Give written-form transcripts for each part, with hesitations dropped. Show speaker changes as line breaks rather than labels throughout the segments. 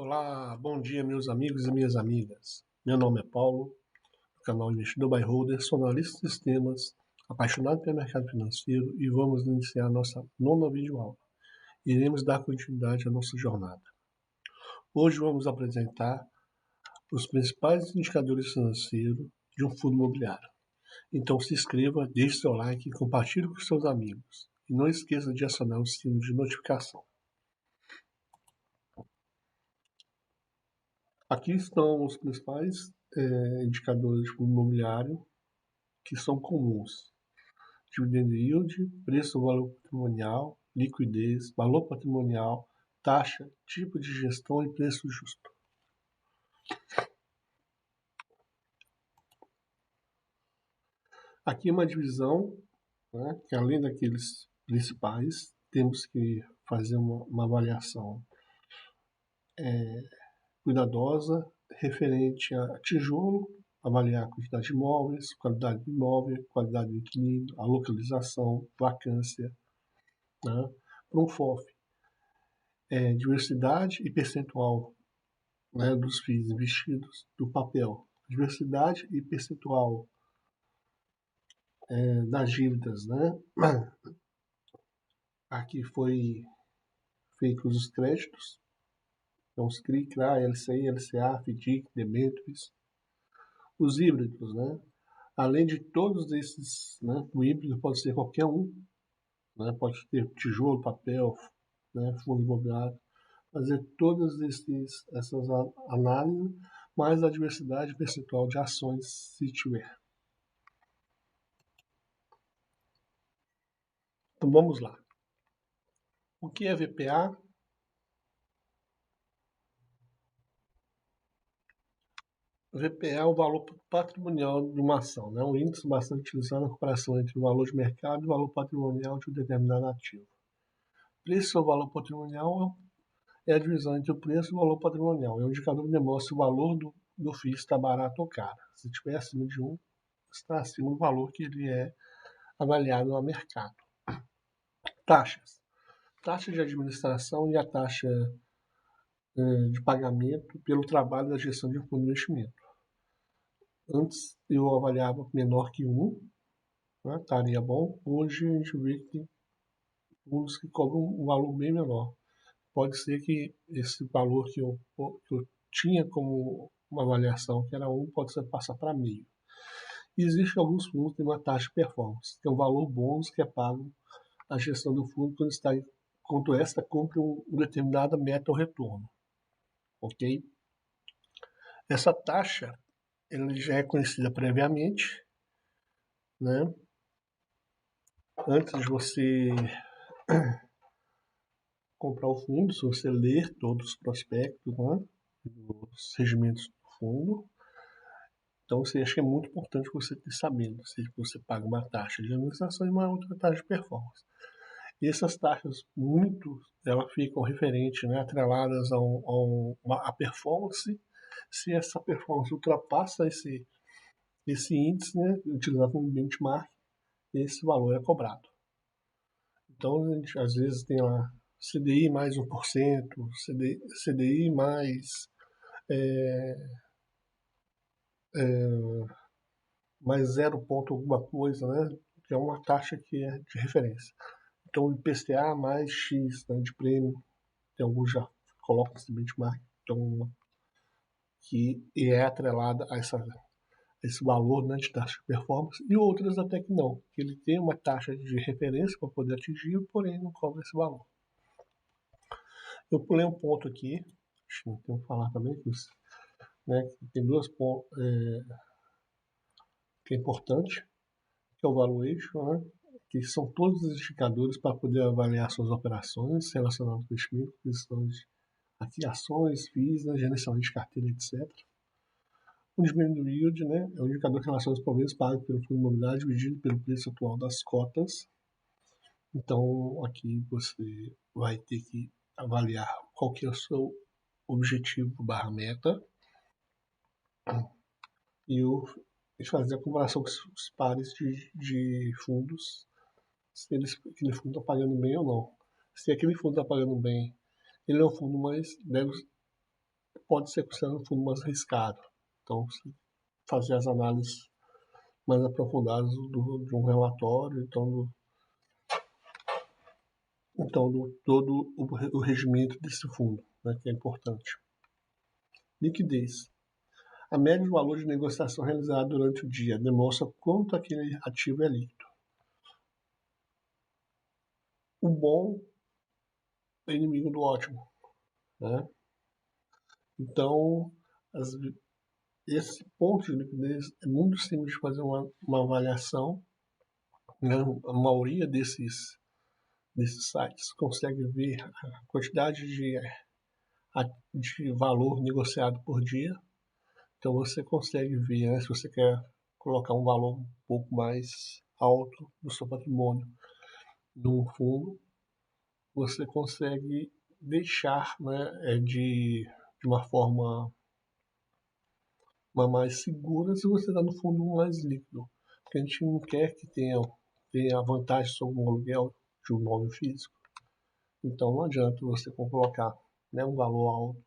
Olá, bom dia meus amigos e minhas amigas. Meu nome é Paulo, do canal Investidor by Holder, sou analista de sistemas, apaixonado pelo mercado financeiro e vamos iniciar nossa nona videoaula. Iremos dar continuidade à nossa jornada. Hoje vamos apresentar os principais indicadores financeiros de um fundo imobiliário. Então se inscreva, deixe seu like e compartilhe com seus amigos. E não esqueça de acionar o sino de notificação. Aqui estão os principais indicadores de fundo imobiliário que são comuns: dividend yield, preço valor patrimonial, liquidez, valor patrimonial, taxa, tipo de gestão e preço justo. Aqui é uma divisão, né, que além daqueles principais, temos que fazer uma avaliação cuidadosa referente a tijolo, avaliar a quantidade de imóveis, qualidade do imóvel, qualidade do inquilino, a localização, vacância, né? Para um FOF, diversidade e percentual, né, dos FIIs investidos do papel, diversidade e percentual das dívidas, né? Aqui foi feitos os créditos, então os CRI, CRA, LCI, LCA, FDIC, debêntures, os híbridos, né? Além de todos esses, né, o híbrido pode ser qualquer um, né? Pode ter tijolo, papel, né, fundo imobiliário, fazer todas essas análises, mais a diversidade percentual de ações, se tiver. Então vamos lá. O que é VPA? VPA é o valor patrimonial de uma ação, né? Um índice bastante utilizado na comparação entre o valor de mercado e o valor patrimonial de um determinado ativo. Preço ou valor patrimonial é a divisão entre o preço e o valor patrimonial. É um indicador que demonstra se o valor do FII está barato ou caro. Se estiver acima de 1, está acima do valor que ele é avaliado no mercado. Taxas. Taxa de administração e a taxa de pagamento pelo trabalho da gestão de um fundo de investimento. Antes eu avaliava menor que 1, né, estaria bom. Hoje a gente vê que tem fundos que cobram um valor bem menor. Pode ser que esse valor que eu tinha como uma avaliação, que era 1, pode ser passar para meio. E existem alguns fundos que têm uma taxa de performance, que é um valor bônus que é pago à gestão do fundo quando esta cumpre uma determinada meta ou retorno. Ok? Essa taxa ela já é conhecida previamente, né? Antes de você comprar o fundo, se você ler todos os prospectos, né, dos regimentos do fundo, então você acha que é muito importante você ter sabendo se você paga uma taxa de administração e uma outra taxa de performance. E essas taxas elas ficam referentes, né, atreladas a performance. Se essa performance ultrapassa esse índice, né, utilizado como benchmark, esse valor é cobrado. Então, a gente às vezes tem lá CDI mais 1%, CDI mais, mais 0 ponto alguma coisa, né? Que é uma taxa que é de referência. Então, IPCA mais X, né, de prêmio, tem alguns já colocam esse benchmark, então, que é atrelada a esse valor, né, de taxa de performance, e outras até que não, que ele tem uma taxa de referência para poder atingir, porém não cobra esse valor. Eu pulei um ponto aqui, acho que tenho que falar também, né, que tem dois pontos que é importante, que é o valuation, né, que são todos os indicadores para poder avaliar suas operações relacionadas com investimento, questões de ações, FIIs, né, gerenciamento de carteira, etc. O dividend yield, né, é um indicador que relaciona os proventos pagos pelo fundo imobiliário dividido pelo preço atual das cotas. Então, aqui você vai ter que avaliar qual que é o seu objetivo barra meta e fazer a comparação com os pares de fundos, se aquele fundo está pagando bem ou não. Se aquele fundo está pagando bem, ele é um fundo mais, deve pode ser considerado um fundo mais arriscado. Então, fazer as análises mais aprofundadas de um relatório, do todo o regimento desse fundo, né, que é importante. Liquidez. A média do valor de negociação realizada durante o dia demonstra quanto aquele ativo é líquido. O bom é inimigo do ótimo, né? Então, as, esse ponto de liquidez é muito simples de fazer uma avaliação, né? A maioria desses sites consegue ver a quantidade de valor negociado por dia. Então você consegue ver, né, se você quer colocar um valor um pouco mais alto do seu patrimônio num fundo, você consegue deixar, né, de uma forma mais segura se você está no fundo mais líquido. Porque a gente não quer que tenha vantagem sobre o aluguel de um imóvel físico. Então não adianta você colocar, né, um valor alto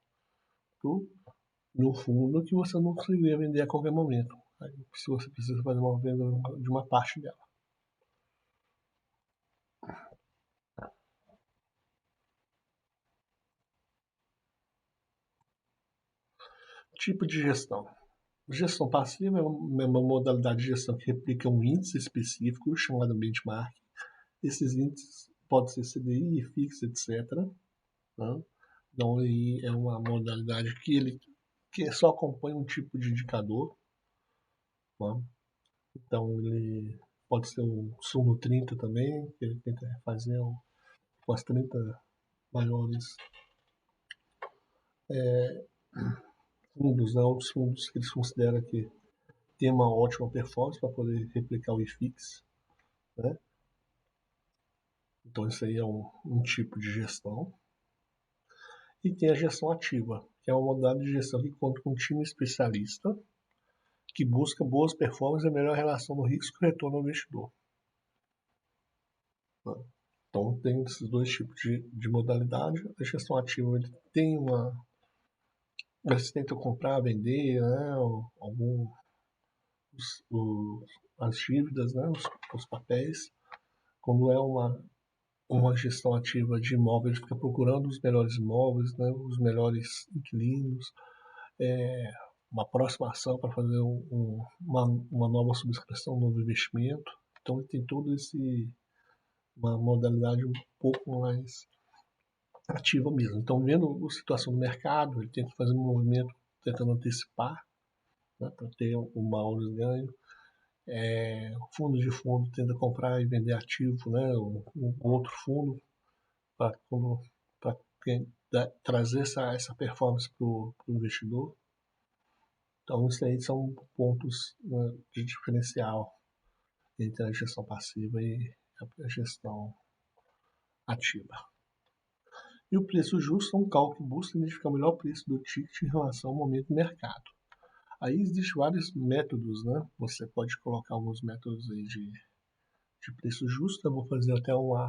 no fundo que você não conseguiria vender a qualquer momento. Aí, se você precisa fazer uma venda de uma parte dela. Tipo de gestão. Gestão passiva é uma modalidade de gestão que replica um índice específico chamado benchmark. Esses índices podem ser CDI, IFIX, etc. Né? Então, aí é uma modalidade que só acompanha um tipo de indicador. Né? Então, ele pode ser um Suno 30 também, que ele tenta fazer com as 30 maiores fundos, né? Os fundos que eles consideram que tem uma ótima performance para poder replicar o IFIX. Né? Então, isso aí é um tipo de gestão. E tem a gestão ativa, que é uma modalidade de gestão que conta com um time especialista que busca boas performances e a melhor relação do risco e retorno ao investidor. Né? Então, tem esses dois tipos de modalidade. A gestão ativa ele tem uma. Eles tentam comprar, vender, né, algum, as dívidas, né, os papéis. Quando é uma gestão ativa de imóveis, fica procurando os melhores imóveis, né, os melhores inquilinos, uma próxima ação para fazer uma nova subscrição, um novo investimento. Então ele tem todo uma modalidade um pouco mais ativa mesmo. Então, vendo a situação do mercado, ele tenta fazer um movimento tentando antecipar, né, para ter um maior ganho. O fundo de fundo tenta comprar e vender ativo, né, um outro fundo para trazer essa performance para o investidor. Então, isso aí são pontos, né, de diferencial entre a gestão passiva e a gestão ativa. E o preço justo é um cálculo que busca identificar o melhor preço do ticket em relação ao momento do mercado. Aí existem vários métodos, né? Você pode colocar alguns métodos aí de preço justo. Eu vou fazer até uma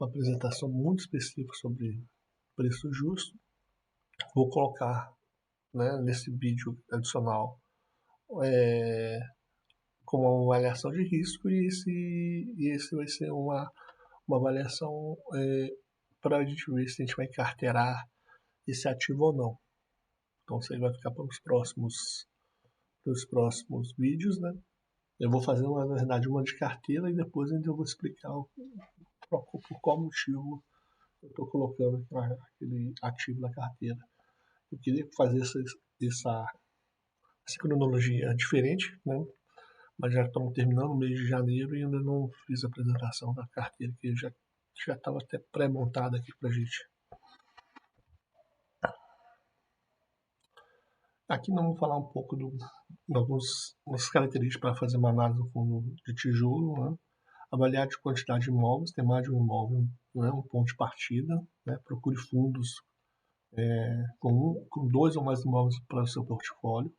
apresentação muito específica sobre preço justo. Vou colocar, né, nesse vídeo adicional como uma avaliação de risco e esse vai ser uma avaliação para a gente ver se a gente vai carteirar esse ativo ou não. Então isso aí vai ficar para os próximos vídeos, né? Eu vou fazer, na verdade, uma de carteira e depois ainda eu vou explicar por qual motivo eu estou colocando aquele ativo na carteira. Eu queria fazer essa cronologia diferente, né? Mas já estamos terminando o mês de janeiro e ainda não fiz a apresentação da carteira, que já estava até pré-montada aqui para a gente. Aqui nós vamos falar um pouco de algumas características para fazer uma análise do fundo de tijolo, né? Avaliar a quantidade de imóveis, ter mais de um imóvel, né? Um ponto de partida, né? Procure fundos com dois ou mais imóveis para o seu portfólio.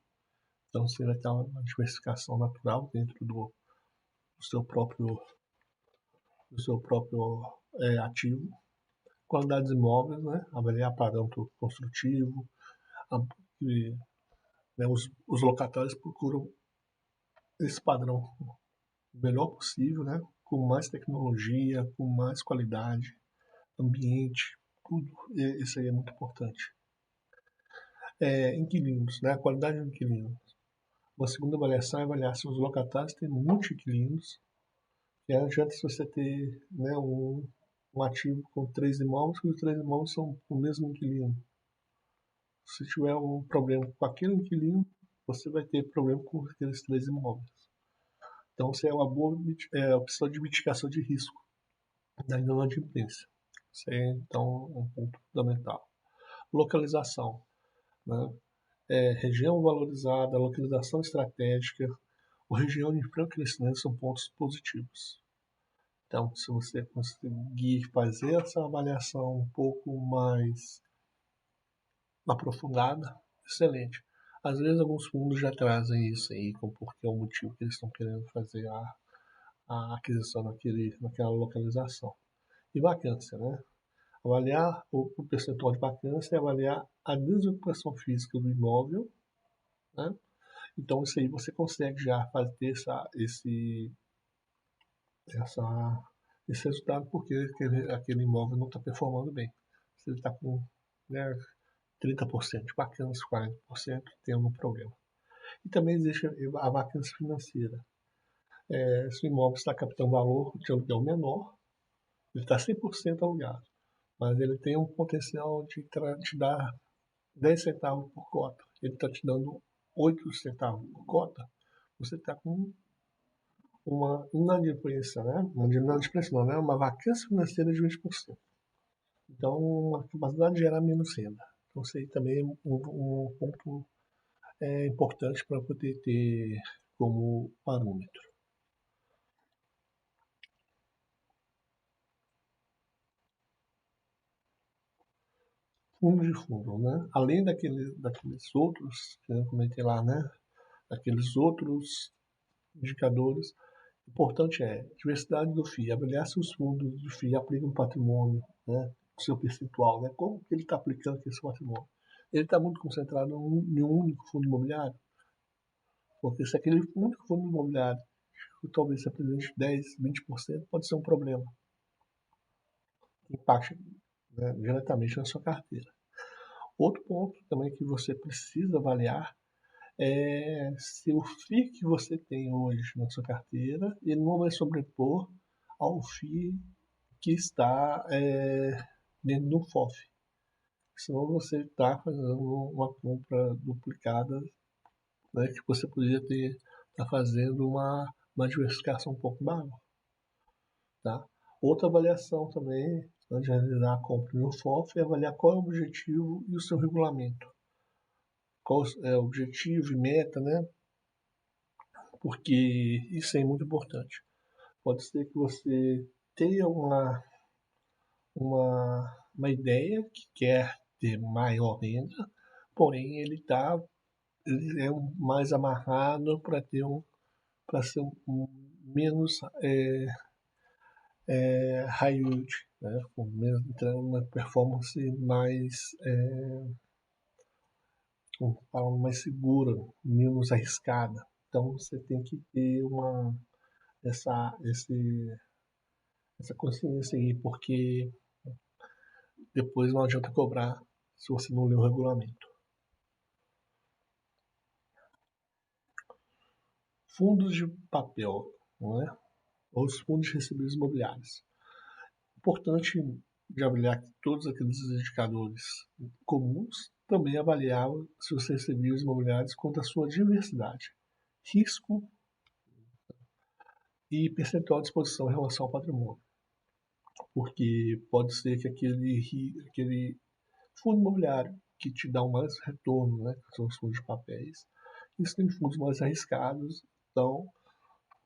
Então você vai ter uma diversificação natural dentro seu próprio, ativo. Qualidades imóveis, né? Avaliar parâmetro construtivo, que, né, os locatários procuram esse padrão o melhor possível, né, com mais tecnologia, com mais qualidade, ambiente, tudo. Isso aí é muito importante. Inquilinos, né, a qualidade do inquilino. Uma segunda avaliação é avaliar se os locatários têm muitos inquilinos, que não adianta se você ter, né, um ativo com 3 imóveis, que os 3 imóveis são o mesmo inquilino. Se tiver um problema com aquele inquilino, você vai ter problema com aqueles 3 imóveis. Então, isso é uma boa opção de mitigação de risco da inadimplência. Isso é, então, um ponto fundamental. Localização, né? Região valorizada, localização estratégica, ou região de franco crescimento são pontos positivos. Então, se você conseguir fazer essa avaliação um pouco mais aprofundada, excelente. Às vezes alguns fundos já trazem isso aí, porque é o motivo que eles estão querendo fazer a aquisição naquela localização. E vacância, né? Avaliar o percentual de vacância é avaliar a desocupação física do imóvel, né? Então isso aí você consegue já fazer esse resultado porque aquele imóvel não está performando bem. Se ele está com, né, 30% de vacância, 40%, tem algum problema. E também existe a vacância financeira. Se o imóvel está captando valor de aluguel menor, ele está 100% alugado, mas ele tem um potencial de te dar 10 centavos por cota. Ele está te dando 8 centavos por cota. Você está com uma inadimplência, né? Uma inadimplência não, né? Uma vacância financeira de 20%. Então, uma capacidade de gerar menos renda. Então, isso aí também é um ponto importante para poder ter como parâmetro. Fundo de fundo, né? Além daqueles outros que eu comentei lá, né? Aqueles outros indicadores, o importante é diversidade do FII, avaliar se os fundos do FII aplicam patrimônio, né? O seu percentual, né? Como que ele está aplicando aquele seu patrimônio? Ele está muito concentrado em um único fundo imobiliário? Porque se aquele único fundo imobiliário talvez represente 10, 20%, pode ser um problema. Impacta, né, diretamente na sua carteira. Outro ponto também que você precisa avaliar é se o FII que você tem hoje na sua carteira ele não vai sobrepor ao FII que está dentro do FOF. Senão você está fazendo uma compra duplicada, né, que você poderia estar fazendo uma diversificação um pouco maior. Tá? Outra avaliação também, antes de realizar a compra no FOF, é avaliar qual é o objetivo e o seu regulamento. Qual é o objetivo e meta, né? Porque isso é muito importante. Pode ser que você tenha uma ideia que quer ter maior renda, porém ele é mais amarrado para ser menos high yield, né? Entrar uma performance mais segura, menos arriscada. Então você tem que ter essa, esse, essa consciência aí, porque depois não adianta cobrar se você não lê o regulamento. Fundos de papel, não é? Ou os fundos de recebíveis imobiliários. Importante de avaliar todos aqueles indicadores comuns, também avaliar se os recebíveis imobiliários quanto à sua diversidade, risco e percentual de exposição em relação ao patrimônio. Porque pode ser que aquele fundo imobiliário que te dá um mais retorno, né, que são os fundos de papéis, isso tem fundos mais arriscados, então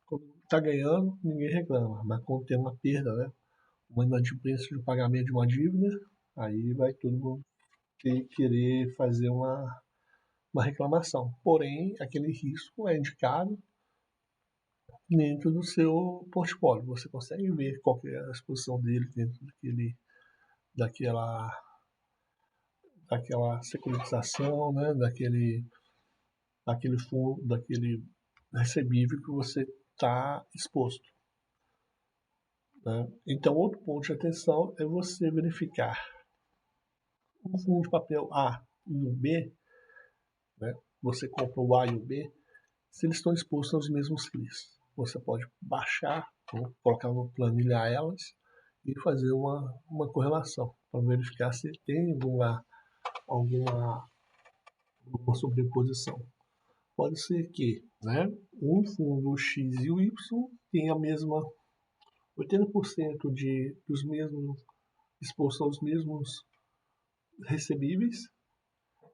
quando está ganhando, ninguém reclama, mas quando tem uma perda, né, uma inadimplência de pagamento de uma dívida, aí vai todo mundo querer fazer uma reclamação. Porém, aquele risco é indicado dentro do seu portfólio. Você consegue ver qual é a exposição dele dentro daquela daquela securitização, né, daquele fundo, daquele recebível que você está exposto. Né? Então, outro ponto de atenção é você verificar o fundo de papel A e o B, né? Você compra o A e o B, se eles estão expostos aos mesmos FIIs. Você pode baixar, ou colocar uma planilha a elas e fazer uma correlação para verificar se tem alguma sobreposição. Pode ser que, né, um fundo X e o Y tenha a mesma 80% dos mesmos expostos aos mesmos recebíveis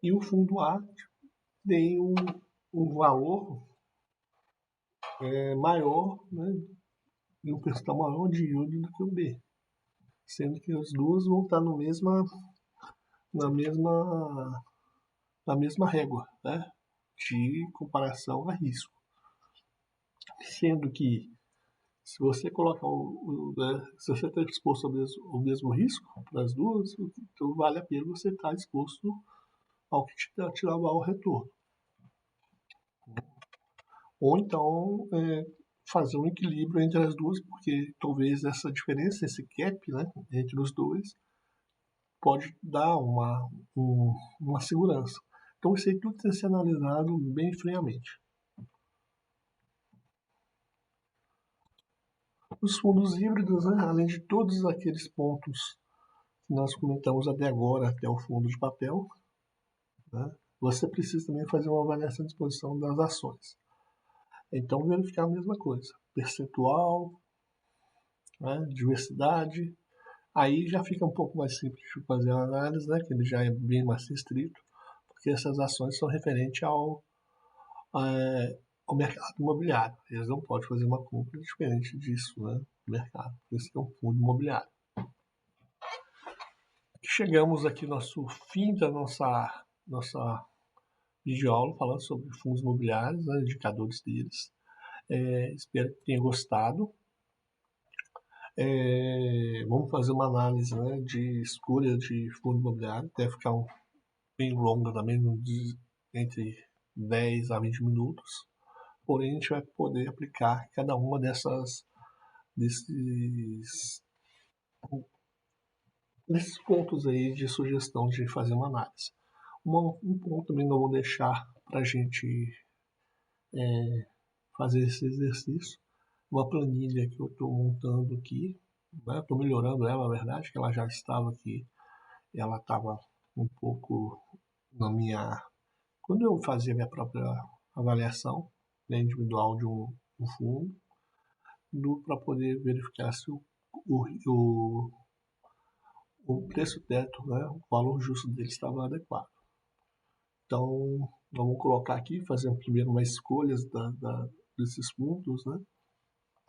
e o fundo A tem um valor maior, né, e um percentual maior de yield do que o B, sendo que as duas vão estar na mesma régua, né, de comparação a risco. Sendo que se você colocar né, se você está exposto ao mesmo risco para as duas, então vale a pena você estar exposto ao que te dá maior retorno. Ou então fazer um equilíbrio entre as duas, porque talvez essa diferença, esse gap, né, entre os dois, pode dar uma segurança. Então isso aí tudo tem que ser analisado bem friamente. Os fundos híbridos, né, além de todos aqueles pontos que nós comentamos até agora, até o fundo de papel, né, você precisa também fazer uma avaliação de exposição das ações. Então verificar a mesma coisa, percentual, né, diversidade. Aí já fica um pouco mais simples de fazer a análise, né, que ele já é bem mais restrito, porque essas ações são referentes ao mercado imobiliário. Eles não podem fazer uma compra diferente disso, né, no mercado. Por isso que é um fundo imobiliário. Chegamos aqui no nosso fim da nossa videoaula falando sobre fundos imobiliários, né, indicadores deles. Espero que tenha gostado. Vamos fazer uma análise, né, de escolha de fundo imobiliário. Deve ficar bem longa também, entre 10 a 20 minutos. Porém, a gente vai poder aplicar cada uma desses pontos aí de sugestão de fazer uma análise. Um ponto também não vou deixar para a gente fazer esse exercício, uma planilha que eu estou montando aqui, né? Estou melhorando ela, na verdade, que ela já estava aqui, ela estava um pouco na minha... Quando eu fazia minha própria avaliação, né, individual de um fundo, para poder verificar se o preço teto, né, o valor justo dele estava adequado. Então, vamos colocar aqui, fazer primeiro umas escolhas desses fundos, né,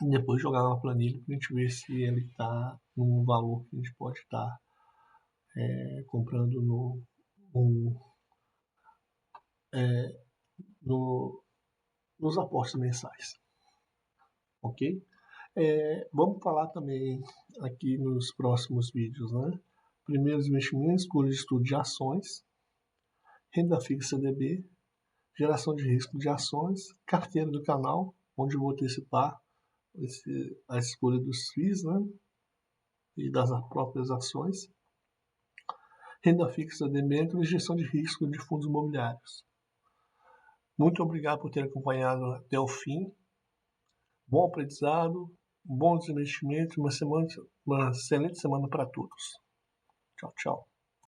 e depois jogar na planilha para a gente ver se ele está num valor que a gente pode estar comprando nos aportes mensais. Ok? Vamos falar também aqui nos próximos vídeos, né? Primeiros investimentos, escolha de estudo de ações, renda fixa DB, geração de risco de ações, carteira do canal, onde eu vou antecipar a escolha dos FIIs, né, e das próprias ações, renda fixa debênture e gestão de risco de fundos imobiliários. Muito obrigado por ter acompanhado até o fim. Bom aprendizado, bons investimentos, uma excelente semana para todos. Tchau, tchau.